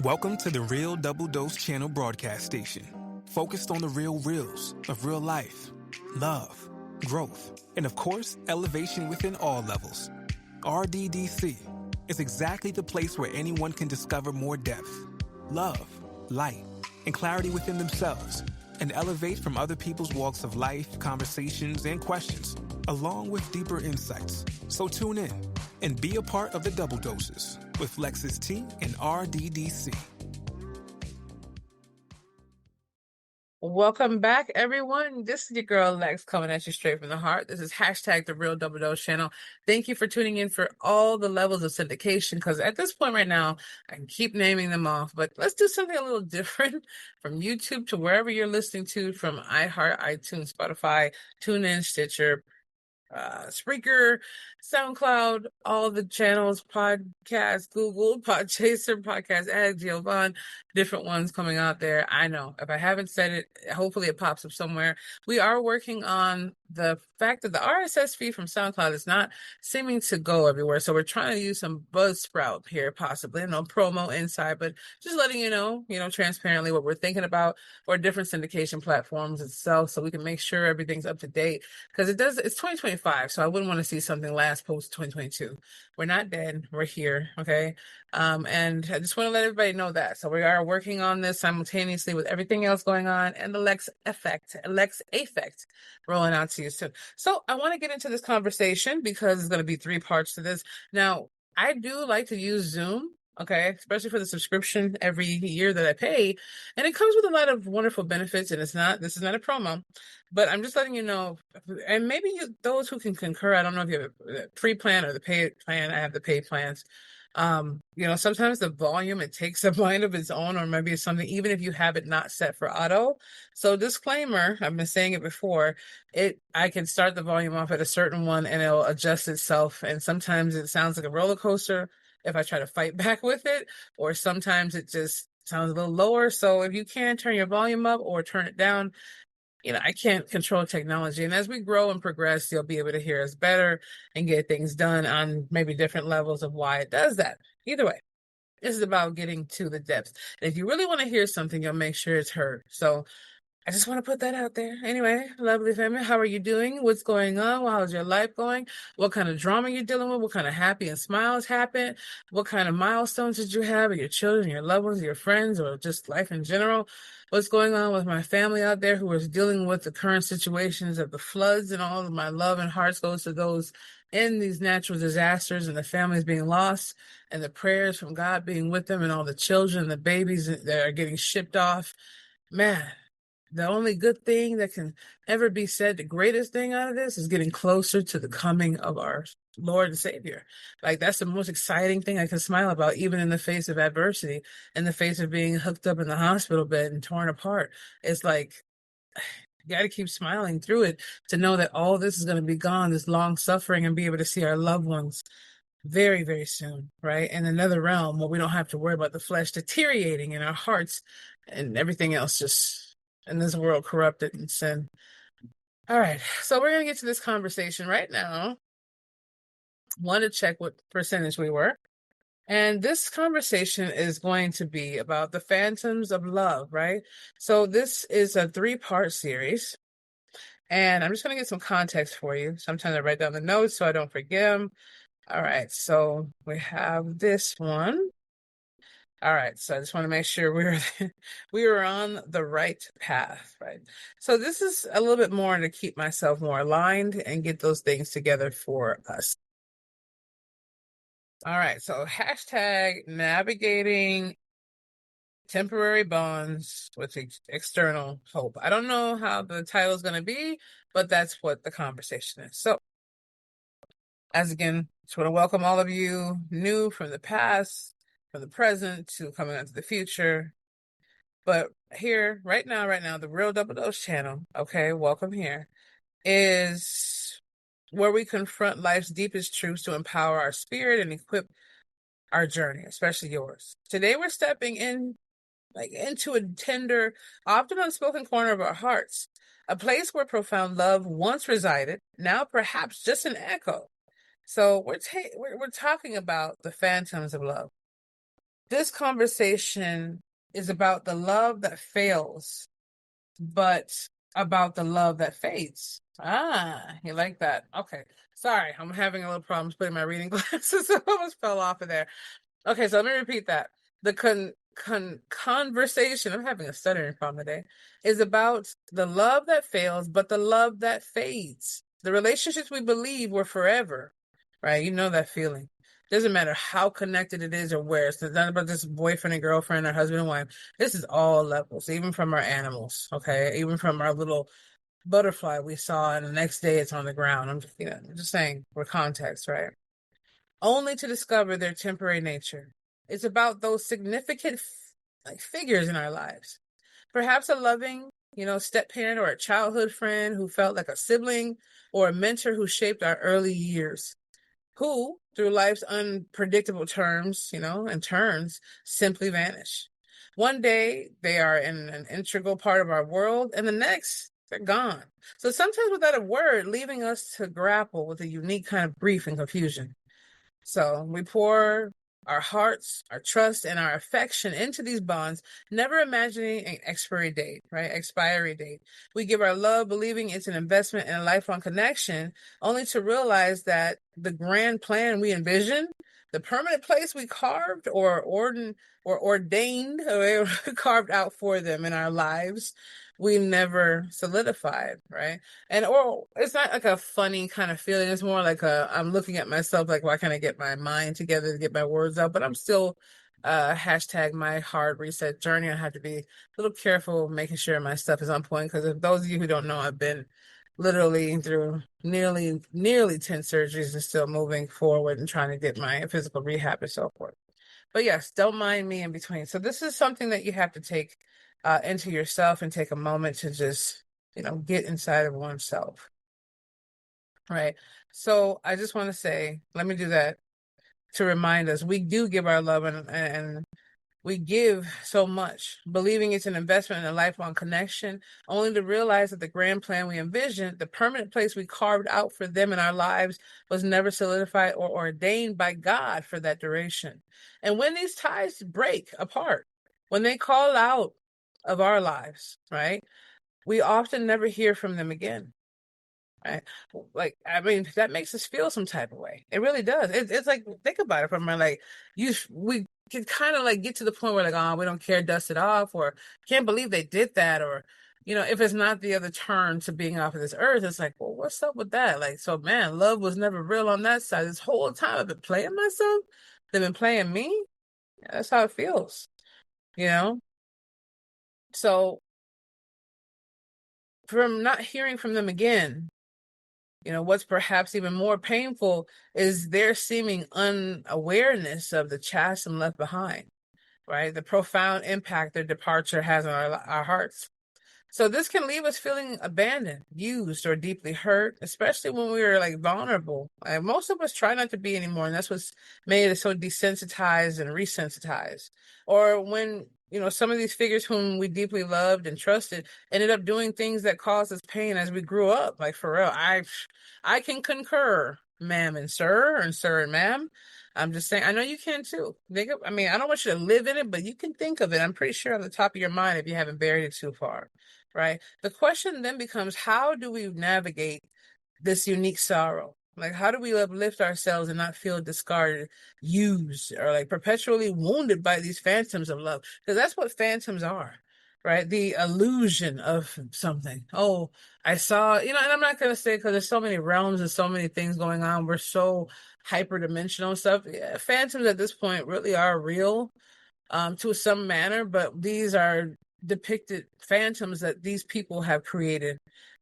Welcome to the Real Double Dose Channel broadcast station, focused on the real reels of real life, love, growth, and of course, elevation within all levels. RDDC is exactly the place where anyone can discover more depth, love, light, and clarity within themselves, and elevate from other people's walks of life, conversations, and questions, along with deeper insights. So tune in and be a part of the Double Doses with Lexus T and RDDC. Welcome back, everyone. This is your girl Lex coming at you straight from the heart. This is hashtag the Real Double Dose channel. Thank you for tuning in for all the levels of syndication, because at this point right now, I can keep naming them off, but let's do something a little different from YouTube to wherever you're listening to, from iHeart, iTunes, Spotify, TuneIn, Stitcher, Spreaker, SoundCloud, all the channels, podcast, Google, Podchaser, Podcast Addict, Giovanni, different ones coming out there. I know if I haven't said it, hopefully it pops up somewhere. We are working on the fact that the RSS feed from SoundCloud is not seeming to go everywhere. So we're trying to use some Buzzsprout here, possibly, no promo inside, but just letting you know, transparently what we're thinking about for different syndication platforms itself, so we can make sure everything's up to date. Because it's 2025, so I wouldn't want to see something last post 2022. We're not dead. We're here, okay? And I just want to let everybody know that. So we are working on this simultaneously with everything else going on, and the Lex Effect rolling out to you soon. So I want to get into this conversation because it's going to be 3 parts to this. Now, I do like to use Zoom, okay, especially for the subscription every year that I pay. And it comes with a lot of wonderful benefits, and this is not a promo, but I'm just letting you know, and maybe those who can concur, I don't know if you have a free plan or the paid plan. I have the paid plans. Sometimes the volume, it takes a mind of its own, or maybe it's something, even if you have it not set for auto. So disclaimer, I've been saying it before, I can start the volume off at a certain one and it'll adjust itself. And sometimes it sounds like a roller coaster if I try to fight back with it, or sometimes it just sounds a little lower. So if you can turn your volume up or turn it down, I can't control technology. And as we grow and progress, you'll be able to hear us better and get things done on maybe different levels of why it does that. Either way, this is about getting to the depths. And if you really want to hear something, you'll make sure it's heard. So I just want to put that out there. Anyway, lovely family, how are you doing? What's going on? How's your life going? What kind of drama you're dealing with? What kind of happy and smiles happen? What kind of milestones did you have with your children, your loved ones, your friends, or just life in general? What's going on with my family out there who is dealing with the current situations of the floods, and all of my love and hearts goes to those in these natural disasters, and the families being lost, and the prayers from God being with them, and all the children, the babies that are getting shipped off. Man, the only good thing that can ever be said, the greatest thing out of this, is getting closer to the coming of our Lord and Savior. Like, that's the most exciting thing I can smile about, even in the face of adversity, in the face of being hooked up in the hospital bed and torn apart. It's like, you got to keep smiling through it to know that all this is going to be gone, this long suffering, and be able to see our loved ones very, very soon, right? In another realm where we don't have to worry about the flesh deteriorating in our hearts and everything else just in this world corrupted in sin. All right, so we're going to get to this conversation right now. Want to check what percentage we were. And this conversation is going to be about the phantoms of love, right? So this is a 3-part series. And I'm just going to get some context for you. Sometimes I write down the notes so I don't forget them. All right, so we have this one. All right, so I just want to make sure we were on the right path, right? So this is a little bit more to keep myself more aligned and get those things together for us. All right, so hashtag navigating temporary bonds with external hope. I don't know how the title is going to be, but that's what the conversation is. So, as again, just want to welcome all of you new from the past, from the present to coming into the future. But here, right now, the Real Double Dose channel, okay, welcome here, is where we confront life's deepest truths to empower our spirit and equip our journey, especially yours. Today, we're stepping into a tender, often unspoken corner of our hearts, a place where profound love once resided, now perhaps just an echo. So we're talking about the phantoms of love. This conversation is about the love that fails, but about the love that fades. Ah, you like that? Okay. Sorry, I'm having a little problems putting my reading glasses. I almost fell off of there. Okay, so let me repeat that. The conversation, I'm having a stuttering problem today, is about the love that fails, but the love that fades. The relationships we believe were forever, right? You know that feeling. Doesn't matter how connected it is or where. It's not about this boyfriend and girlfriend or husband and wife. This is all levels, even from our animals, okay? Even from our little butterfly we saw, and the next day it's on the ground. I'm just saying for context, right? Only to discover their temporary nature. It's about those significant like figures in our lives. Perhaps a loving, step parent or a childhood friend who felt like a sibling, or a mentor who shaped our early years, who, through life's unpredictable terms, and turns, simply vanish. One day they are an integral part of our world, and the next they're gone. So sometimes without a word, leaving us to grapple with a unique kind of grief and confusion. So we pour our hearts, our trust, and our affection into these bonds, never imagining an expiry date, right? Expiry date. We give our love, believing it's an investment in a lifelong connection, only to realize that the grand plan we envision, the permanent place we carved or ordained, or carved out for them in our lives, we never solidified, right? Or it's not like a funny kind of feeling. It's more like I'm looking at myself like, why can't I get my mind together to get my words out? But I'm still hashtag my hard reset journey. I have to be a little careful making sure my stuff is on point, because if those of you who don't know, I've been literally through nearly 10 surgeries and still moving forward and trying to get my physical rehab and so forth. But yes, don't mind me in between. So this is something that you have to take into yourself and take a moment to just, get inside of oneself. Right. So I just want to say, let me do that to remind us we do give our love, and we give so much, believing it's an investment in a lifelong connection, only to realize that the grand plan we envisioned, the permanent place we carved out for them in our lives, was never solidified or ordained by God for that duration. And when these ties break apart, when they call out of our lives, right, we often never hear from them again. Right? Like, I mean, that makes us feel some type of way. It really does. It's like, think about it from like, we can kind of like get to the point where like, oh, we don't care, dust it off, or can't believe they did that, or if it's not the other turn to being off of this earth, it's like, well, what's up with that? Like, so man, love was never real on that side. This whole time I've been playing myself, they've been playing me. Yeah, that's how it feels, you know. So from not hearing from them again, what's perhaps even more painful is their seeming unawareness of the chasm left behind, right? The profound impact their departure has on our hearts. So this can leave us feeling abandoned, used, or deeply hurt, especially when we are like vulnerable. Like, most of us try not to be anymore, and that's what's made us so desensitized and resensitized. Or when some of these figures whom we deeply loved and trusted ended up doing things that caused us pain as we grew up. Like, for real, I can concur, ma'am and sir and ma'am. I'm just saying, I know you can too. I mean, I don't want you to live in it, but you can think of it. I'm pretty sure on the top of your mind if you haven't buried it too far. Right? The question then becomes, how do we navigate this unique sorrow? Like, how do we uplift ourselves and not feel discarded, used, or like perpetually wounded by these phantoms of love? Because that's what phantoms are, right? The illusion of something. Oh, I saw, and I'm not going to say, because there's so many realms and so many things going on. We're so hyperdimensional stuff. Yeah, phantoms at this point really are real to some manner, but these are depicted phantoms that these people have created,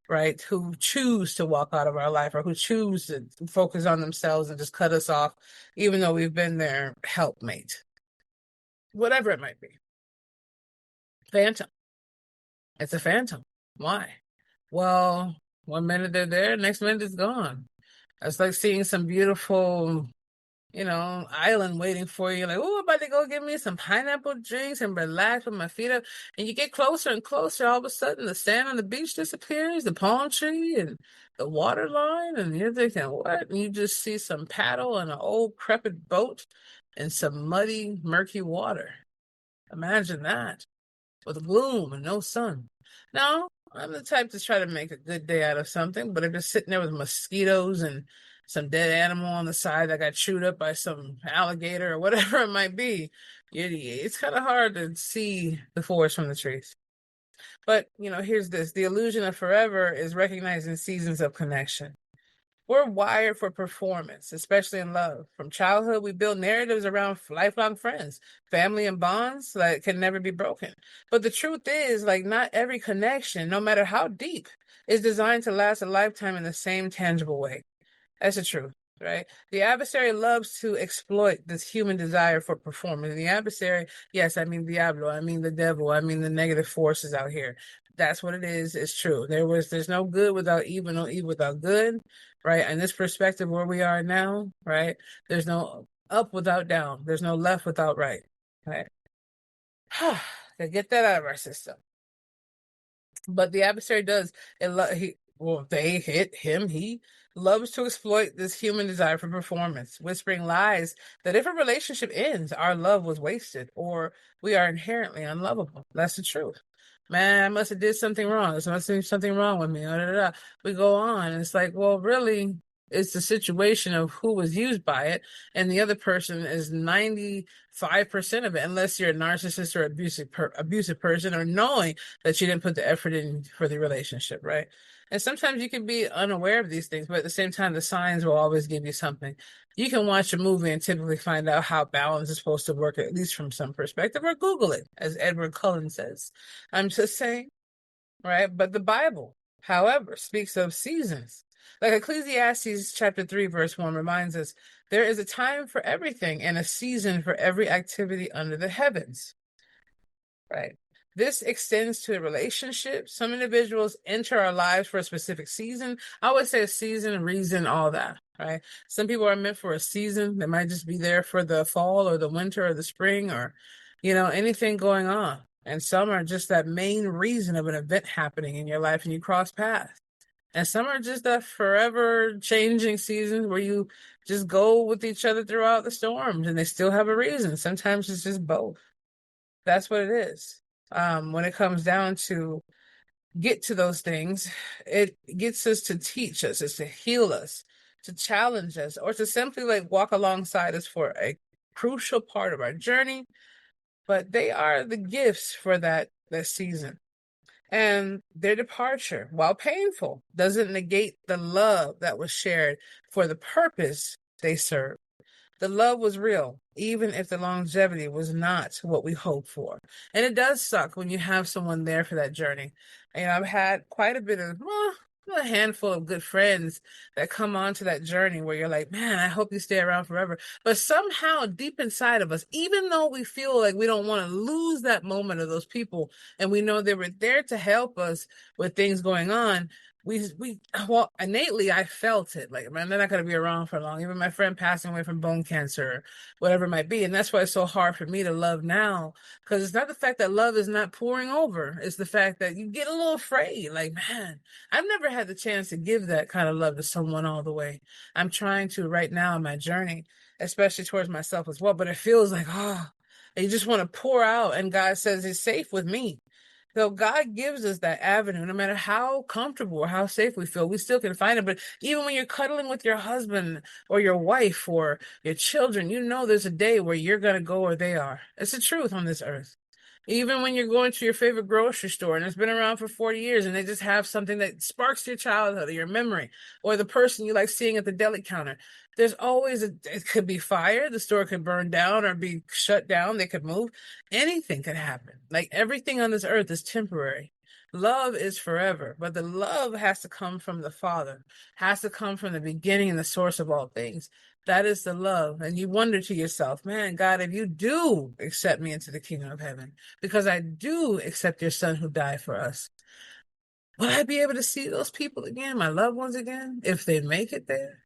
right? Who choose to walk out of our life, or who choose to focus on themselves and just cut us off, even though we've been their helpmate, whatever it might be. Phantom. It's a phantom. Why? Well, one minute they're there, next minute it's gone. It's like seeing some beautiful island waiting for you. Like, oh, I'm about to go get me some pineapple drinks and relax with my feet up. And you get closer and closer. All of a sudden, the sand on the beach disappears, the palm tree and the water line. And you're thinking, what? And you just see some paddle and an old crepit boat in some muddy, murky water. Imagine that, with gloom and no sun. Now, I'm the type to try to make a good day out of something, but if it's sitting there with mosquitoes and some dead animal on the side that got chewed up by some alligator or whatever it might be, it's kind of hard to see the forest from the trees. But, here's this. The illusion of forever is recognizing seasons of connection. We're wired for performance, especially in love. From childhood, we build narratives around lifelong friends, family, and bonds that can never be broken. But the truth is, like, not every connection, no matter how deep, is designed to last a lifetime in the same tangible way. That's the truth, right? The adversary loves to exploit this human desire for performance. The adversary, yes, I mean Diablo, I mean the devil, I mean the negative forces out here. That's what it is. It's true. There's no good without evil, no evil without good, right? And this perspective where we are now, right? There's no up without down. There's no left without right, right? To get that out of our system. But the adversary does. He loves to exploit this human desire for performance, whispering lies that if a relationship ends, our love was wasted or we are inherently unlovable. That's the truth. Man, I must have did something wrong. There must be something wrong with me. We go on. And it's like, well, really, it's the situation of who was used by it, and the other person is 95% of it, unless you're a narcissist or abusive person, or knowing that you didn't put the effort in for the relationship, right? And sometimes you can be unaware of these things, but at the same time, the signs will always give you something. You can watch a movie and typically find out how balance is supposed to work, at least from some perspective, or Google it, as Edward Cullen says. I'm just saying, right? But the Bible, however, speaks of seasons. Like Ecclesiastes chapter 3, verse 1 reminds us, there is a time for everything and a season for every activity under the heavens, right? This extends to a relationship. Some individuals enter our lives for a specific season. I always say a season, reason, all that, right? Some people are meant for a season. They might just be there for the fall or the winter or the spring or, anything going on. And some are just that main reason of an event happening in your life and you cross paths. And some are just that forever changing seasons where you just go with each other throughout the storms and they still have a reason. Sometimes it's just both. That's what it is. When it comes down to get to those things, it gets us to teach us, it's to heal us, to challenge us, or to simply like walk alongside us for a crucial part of our journey. But they are the gifts for that season. And their departure, while painful, doesn't negate the love that was shared for the purpose they serve. The love was real, even if the longevity was not what we hoped for. And it does suck when you have someone there for that journey. I've had quite a bit of, a handful of good friends that come onto that journey where you're like, man, I hope you stay around forever. But somehow deep inside of us, even though we feel like we don't want to lose that moment of those people, and we know they were there to help us with things going on, well, innately I felt it. Like, man, they're not going to be around for long. Even my friend passing away from bone cancer, or whatever it might be. And that's why it's so hard for me to love now, because it's not the fact that love is not pouring over. It's the fact that you get a little afraid. Like, man, I've never had the chance to give that kind of love to someone all the way. I'm trying to right now in my journey, especially towards myself as well. But it feels like, you just want to pour out. And God says it's safe with me. So God gives us that avenue, no matter how comfortable or how safe we feel, we still can find it. But even when you're cuddling with your husband or your wife or your children, there's a day where you're going to go where they are. It's the truth on this earth. Even when you're going to your favorite grocery store and it's been around for 40 years and they just have something that sparks your childhood or your memory, or the person you like seeing at the deli counter, there's always it could be fire, the store could burn down or be shut down, they could move. Anything could happen. Like, everything on this earth is temporary. Love is forever, but the love has to come from the Father, has to come from the beginning and the source of all things. That is the love. And you wonder to yourself, man, God, if you do accept me into the kingdom of heaven, because I do accept your son who died for us, will I be able to see those people again, my loved ones again, if they make it there?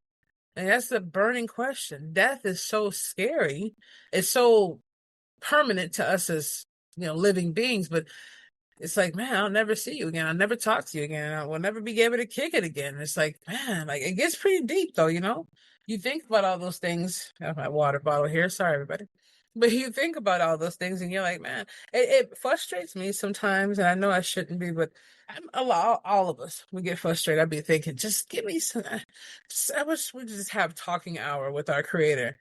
And that's the burning question. Death is so scary. It's so permanent to us as, living beings, but it's like, man, I'll never see you again. I'll never talk to you again. I will never be able to kick it again. It's like, man, like, it gets pretty deep though, you think about all those things. I have my water bottle here. Sorry, everybody. But you think about all those things and you're like, man, it frustrates me sometimes. And I know I shouldn't be, but all of us, we get frustrated. I'd be thinking, just give me some, I wish we just have talking hour with our creator.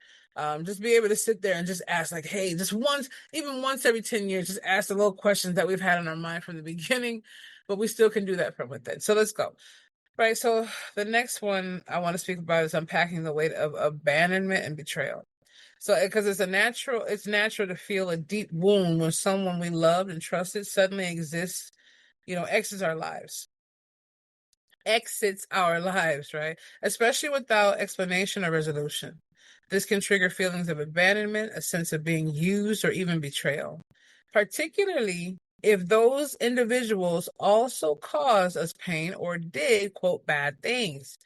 Just be able to sit there and just ask like, hey, just once, even once every 10 years, just ask the little questions that we've had in our mind from the beginning, but we still can do that from within. So let's go. Right. So the next one I want to speak about is unpacking the weight of abandonment and betrayal. So because it's natural to feel a deep wound when someone we loved and trusted suddenly exists, exits our lives, right? Especially without explanation or resolution. This can trigger feelings of abandonment, a sense of being used, or even betrayal, particularly if those individuals also cause us pain or did, quote, bad things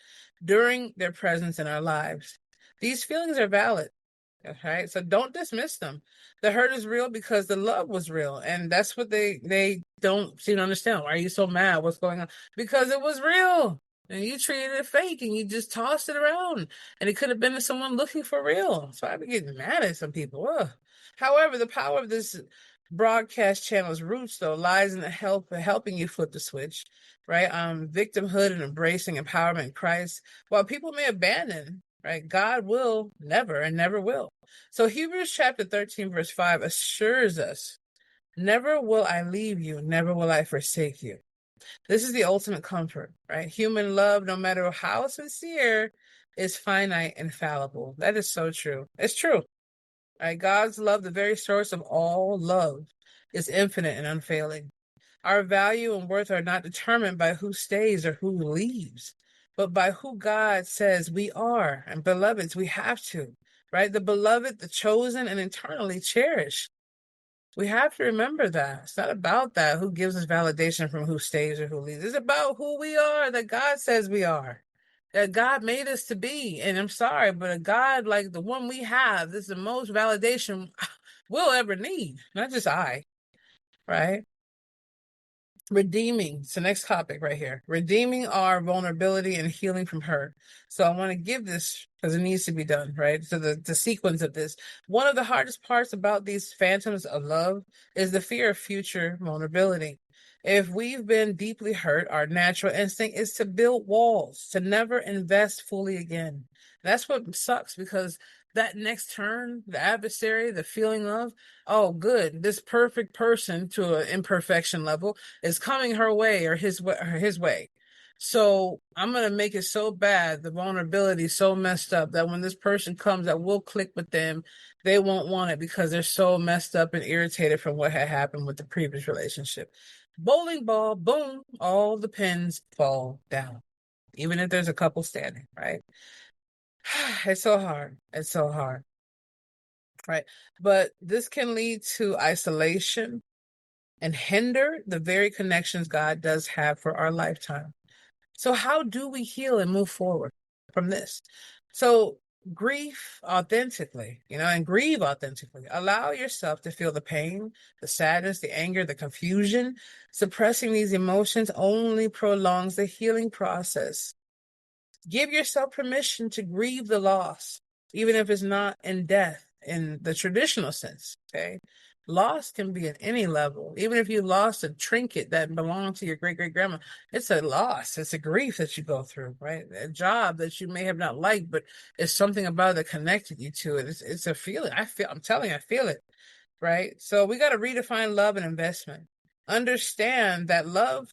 during their presence in our lives. These feelings are valid. Okay, so don't dismiss them. The hurt is real because the love was real, and that's what they don't seem to understand. Why are you so mad? What's going on? Because it was real, and you treated it fake, and you just tossed it around, and it could have been someone looking for real. So I'd be getting mad at some people. Ugh. However, the power of this broadcast channel's roots, though, lies in the helping you flip the switch, right? Victimhood and embracing empowerment in Christ. While people may abandon, right, God will never and never will. So Hebrews chapter 13, verse 5 assures us, never will I leave you, never will I forsake you. This is the ultimate comfort, right? Human love, no matter how sincere, is finite and fallible. That is so true. It's true. Right? God's love, the very source of all love, is infinite and unfailing. Our value and worth are not determined by who stays or who leaves, but by who God says we are. And beloveds, we have to, right? The beloved, the chosen, and eternally cherished. We have to remember that. It's not about that, who gives us validation from who stays or who leaves. It's about who we are, that God says we are, that God made us to be. And I'm sorry, but a God like the one we have, this is the most validation we'll ever need, not just I, right? Redeeming. It's the next topic right here. Redeeming our vulnerability and healing from hurt. So I want to give this because it needs to be done, right? So the sequence of this. One of the hardest parts about these phantoms of love is the fear of future vulnerability. If we've been deeply hurt, our natural instinct is to build walls, to never invest fully again. That's what sucks because that next turn, the adversary, the feeling of, oh, good, this perfect person to an imperfection level is coming her way or his way. So I'm gonna make it so bad, the vulnerability so messed up that when this person comes that will click with them, they won't want it because they're so messed up and irritated from what had happened with the previous relationship. Bowling ball, boom, all the pins fall down, even if there's a couple standing, right? It's so hard. It's so hard, right? But this can lead to isolation and hinder the very connections God does have for our lifetime. So, how do we heal and move forward from this? So, grief authentically, and grieve authentically. Allow yourself to feel the pain, the sadness, the anger, the confusion. Suppressing these emotions only prolongs the healing process. Give yourself permission to grieve the loss, even if it's not in death in the traditional sense. Okay. Loss can be at any level. Even if you lost a trinket that belonged to your great great grandma, it's a loss. It's a grief that you go through, right? A job that you may have not liked, but it's something about it that connected you to it. It's a feeling. I'm telling you, I feel it, right? So we got to redefine love and investment. Understand that love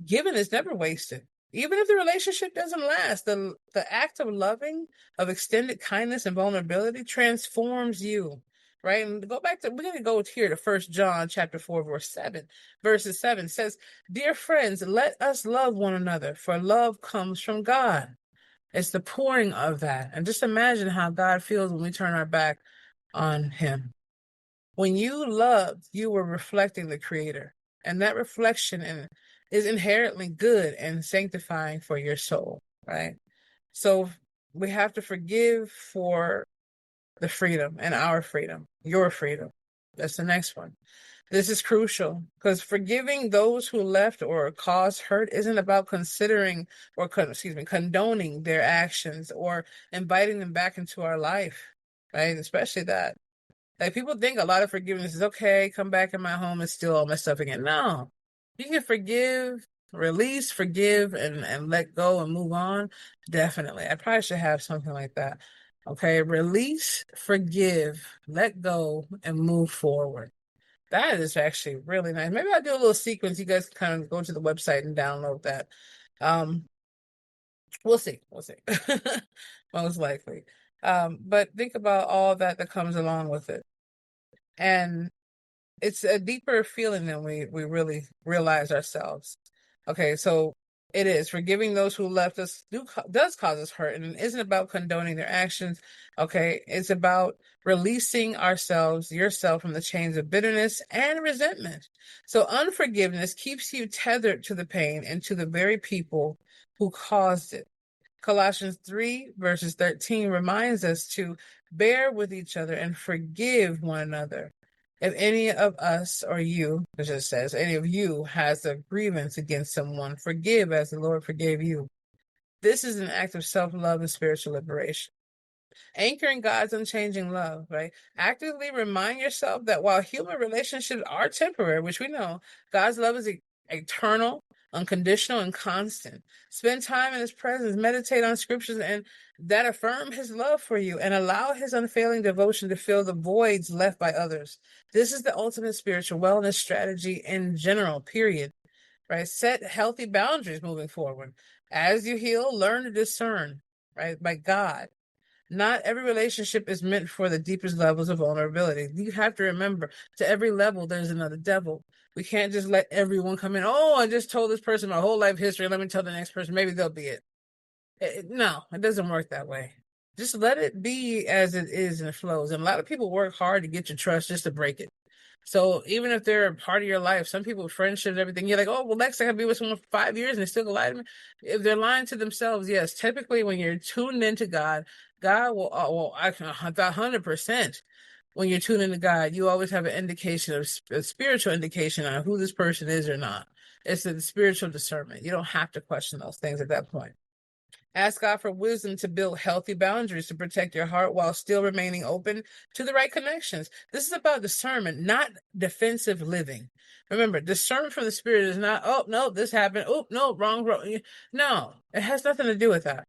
given is never wasted. Even if the relationship doesn't last, the act of loving, of extended kindness and vulnerability transforms you, right? And go back to, we're going to go here to First John chapter 4, verses 7 says, dear friends, let us love one another, for love comes from God. It's the pouring of that. And just imagine how God feels when we turn our back on him. When you loved, you were reflecting the Creator, and that reflection is inherently good and sanctifying for your soul, right? So we have to forgive for the freedom and our freedom, your freedom. That's the next one. This is crucial because forgiving those who left or caused hurt isn't about considering or condoning their actions or inviting them back into our life, right? Especially that. Like people think a lot of forgiveness is okay, come back in my home and steal all my stuff again. No. You can forgive, release, forgive, and let go and move on. Definitely. I probably should have something like that. Okay. Release, forgive, let go, and move forward. That is actually really nice. Maybe I'll do a little sequence. You guys can kind of go to the website and download that. Um, we'll see. We'll see. Most likely. But think about all that comes along with it. And it's a deeper feeling than we really realize ourselves. Okay, so it is forgiving those who left us does cause us hurt, and it isn't about condoning their actions. Okay, it's about releasing ourselves, yourself, from the chains of bitterness and resentment. So unforgiveness keeps you tethered to the pain and to the very people who caused it. Colossians 3 verses 13 reminds us to bear with each other and forgive one another. If any of us or you, it just says, any of you has a grievance against someone, forgive as the Lord forgave you. This is an act of self-love and spiritual liberation. Anchoring God's unchanging love, right? Actively remind yourself that while human relationships are temporary, which we know, God's love is eternal, unconditional, and constant. Spend time in his presence, meditate on scriptures and that affirm his love for you and allow his unfailing devotion to fill the voids left by others. This is the ultimate spiritual wellness strategy in general, period. Right? Set healthy boundaries moving forward. As you heal, learn to discern, right? By God. Not every relationship is meant for the deepest levels of vulnerability. You have to remember, to every level, there's another devil. We can't just let everyone come in. Oh, I just told this person my whole life history. Let me tell the next person. Maybe they'll be it. No, it doesn't work that way. Just let it be as it is and it flows. And a lot of people work hard to get your trust just to break it. So even if they're a part of your life, some people, friendships, everything, you're like, oh, well, next I can be with someone for 5 years and they still gonna lie to me. If they're lying to themselves, yes, typically when you're tuned into God, God will, I can 100%. When you're tuned into God, you always have an indication of a spiritual indication on who this person is or not. It's a spiritual discernment. You don't have to question those things at that point. Ask God for wisdom to build healthy boundaries to protect your heart while still remaining open to the right connections. This is about discernment, not defensive living. Remember, discernment from the Spirit is not, oh, no, this happened. Oh, no, wrong. No, it has nothing to do with that.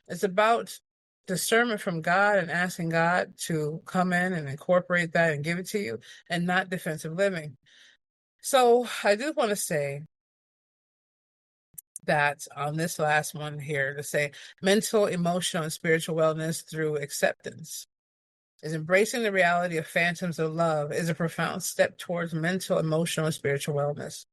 It's about discernment from God and asking God to come in and incorporate that and give it to you, and not defensive living. So I do want to say that on this last one here to say mental, emotional, and spiritual wellness through acceptance is embracing the reality of phantoms of love is a profound step towards mental, emotional, and spiritual wellness.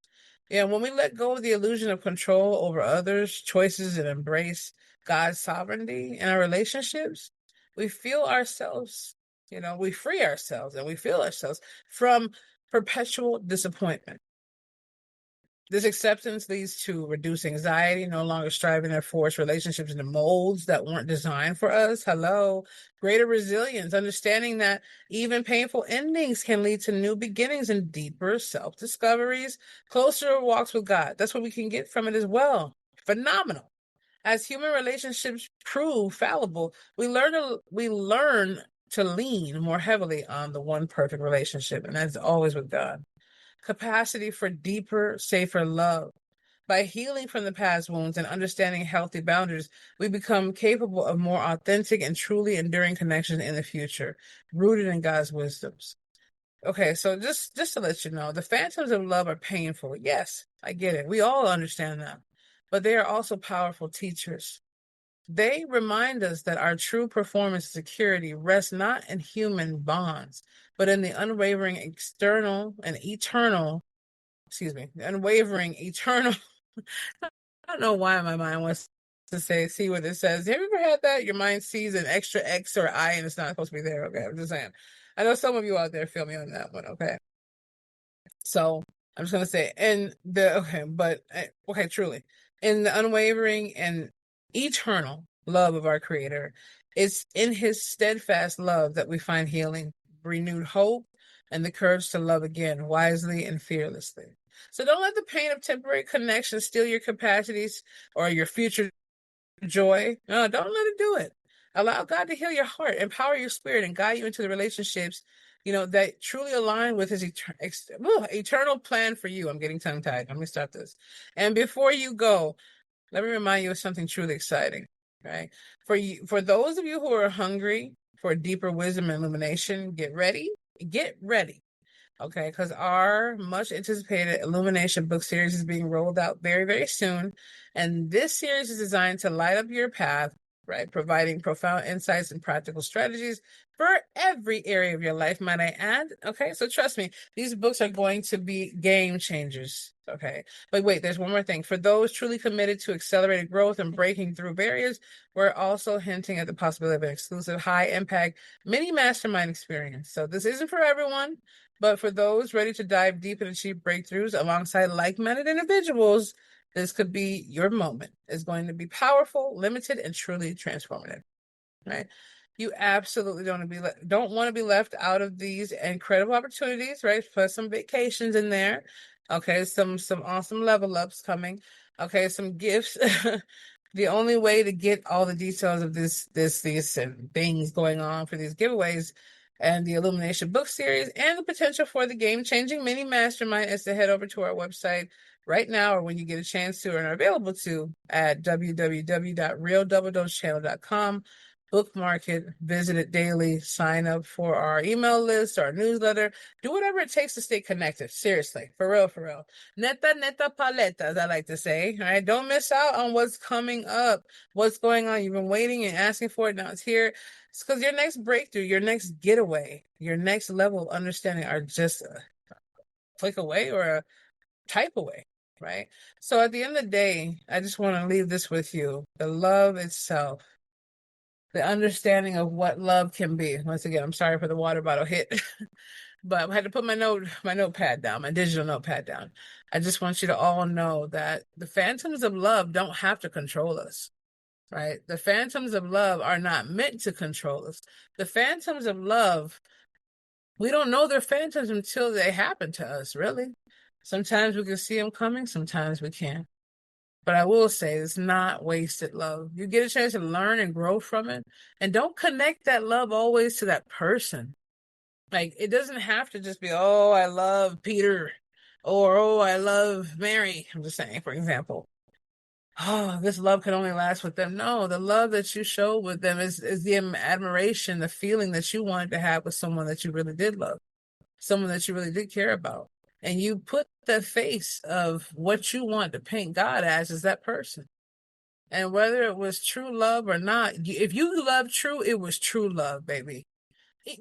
Yeah, when we let go of the illusion of control over others' choices and embrace God's sovereignty in our relationships, we feel ourselves, we free ourselves and we feel ourselves from perpetual disappointment. This acceptance leads to reduced anxiety, no longer striving to force relationships into molds that weren't designed for us. Hello. Greater resilience, understanding that even painful endings can lead to new beginnings and deeper self-discoveries, closer walks with God. That's what we can get from it as well. Phenomenal. As human relationships prove fallible, we learn to lean more heavily on the one perfect relationship, and that's always with God. Capacity for deeper, safer love. By healing from the past wounds and understanding healthy boundaries, we become capable of more authentic and truly enduring connections in the future, rooted in God's wisdoms. Okay, so just to let you know, the phantoms of love are painful. Yes, I get it. We all understand that. But they are also powerful teachers. They remind us that our true performance and security rests not in human bonds, but in the unwavering unwavering eternal. I don't know why my mind wants to see what it says. Have you ever had that? Your mind sees an extra X or I and it's not supposed to be there. Okay, I'm just saying. I know some of you out there feel me on that one. Okay. So I'm just gonna say, truly, in the unwavering and eternal love of our Creator, it's in His steadfast love that we find healing, renewed hope, and the courage to love again, wisely and fearlessly. So don't let the pain of temporary connection steal your capacities or your future joy. No, don't let it do it. Allow God to heal your heart, empower your spirit, and guide you into the relationships, that truly align with his eternal plan for you. I'm getting tongue tied. Let me start this. And before you go, let me remind you of something truly exciting, right? For those of you who are hungry for deeper wisdom and illumination, get ready. Get ready. Okay, because our much anticipated Illumination book series is being rolled out very, very soon. And this series is designed to light up your path, right? Providing profound insights and practical strategies for every area of your life, might I add. Okay, so trust me, these books are going to be game changers. Okay, but wait, there's one more thing. For those truly committed to accelerated growth and breaking through barriers, we're also hinting at the possibility of an exclusive high impact mini mastermind experience. So this isn't for everyone. But for those ready to dive deep and achieve breakthroughs alongside like-minded individuals, this could be your moment. It's going to be powerful, limited, and truly transformative, right? You absolutely don't want to be left out of these incredible opportunities, right? Put some vacations in there. Okay, some awesome level ups coming. Okay, some gifts. The only way to get all the details of these things going on for these giveaways and the Illumination book series and the potential for the game-changing mini mastermind is to head over to our website right now, or when you get a chance to and are available to, at www.realdoubledosechannel.com. Bookmark it, visit it daily, sign up for our email list, our newsletter, do whatever it takes to stay connected. Seriously, for real, for real. Neta, neta, paleta, as I like to say. All right, don't miss out on what's coming up, what's going on. You've been waiting and asking for it. Now it's here. It's because your next breakthrough, your next getaway, your next level of understanding are just a click away or a type away, right? So at the end of the day, I just want to leave this with you. The love itself, the understanding of what love can be. Once again, I'm sorry for the water bottle hit, but I had to put my notepad down, my digital notepad down. I just want you to all know that the phantoms of love don't have to control us, right? The phantoms of love are not meant to control us. The phantoms of love, we don't know they're phantoms until they happen to us, really. Sometimes we can see them coming, sometimes we can't. But I will say it's not wasted love. You get a chance to learn and grow from it. And don't connect that love always to that person. Like, it doesn't have to just be, oh, I love Peter, or oh, I love Mary. I'm just saying, for example. Oh, this love can only last with them. No, the love that you show with them is the admiration, the feeling that you wanted to have with someone that you really did love, someone that you really did care about. And you put the face of what you want to paint God as that person. And whether it was true love or not, if you love true, it was true love, baby.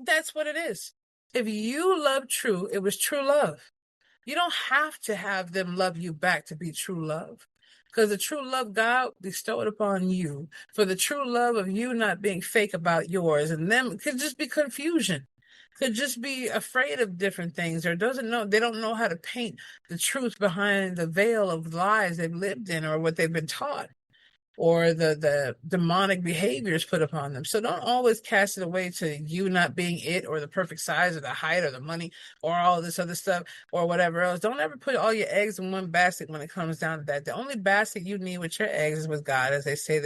That's what it is. If you love true, it was true love. You don't have to have them love you back to be true love. Because the true love God bestowed upon you, for the true love of you not being fake about yours, and them could just be confusion, could just be afraid of different things, or they don't know how to paint the truth behind the veil of lies they've lived in or what they've been taught, or the demonic behaviors put upon them. So don't always cast it away to you not being it, or the perfect size, or the height, or the money, or all this other stuff, or whatever else. Don't ever put all your eggs in one basket when it comes down to that. The only basket you need with your eggs is with God. As they say,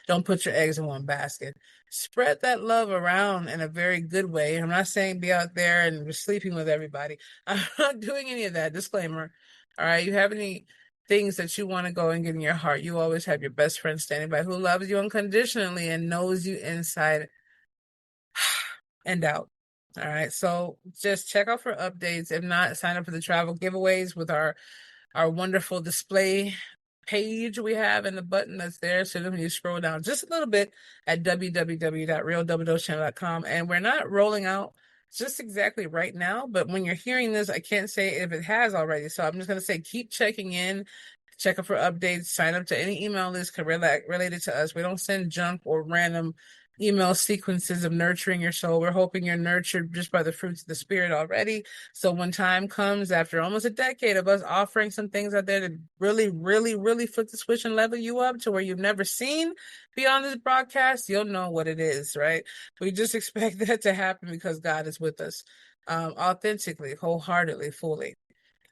don't put your eggs in one basket. Spread that love around in a very good way. I'm not saying be out there and sleeping with everybody. I'm not doing any of that. Disclaimer. All right. You have any things that you want to go and get in your heart, you always have your best friend standing by who loves you unconditionally and knows you inside and out. All right. So just check out for updates. If not, sign up for the travel giveaways with our wonderful display page we have, and the button that's there. So when you scroll down just a little bit at www.realdoubledosechannel.com. And we're not rolling out just exactly right now, but when you're hearing this, I can't say if it has already. So I'm just going to say, keep checking in, check up for updates, sign up to any email list related to us. We don't send junk or random email sequences of nurturing your soul. We're hoping you're nurtured just by the fruits of the spirit already. So when time comes, after almost a decade of us offering some things out there to really, really, really flip the switch and level you up to where you've never seen beyond this broadcast, you'll know what it is, right? We just expect that to happen because God is with us. authentically, wholeheartedly, fully.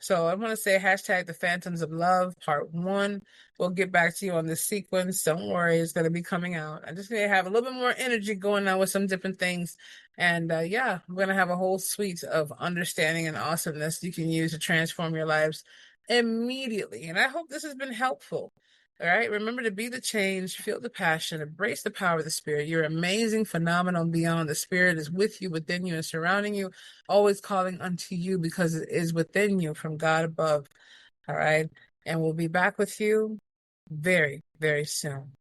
So I want to say hashtag the Phantoms of Love, part one. We'll get back to you on this sequence. Don't worry, it's going to be coming out. I just need to have a little bit more energy going on with some different things. And yeah, we're going to have a whole suite of understanding and awesomeness you can use to transform your lives immediately. And I hope this has been helpful. All right. Remember to be the change, feel the passion, embrace the power of the spirit. You're amazing, phenomenal, and beyond. The spirit is with you, within you, and surrounding you, always calling unto you because it is within you from God above. All right. And we'll be back with you very, very soon.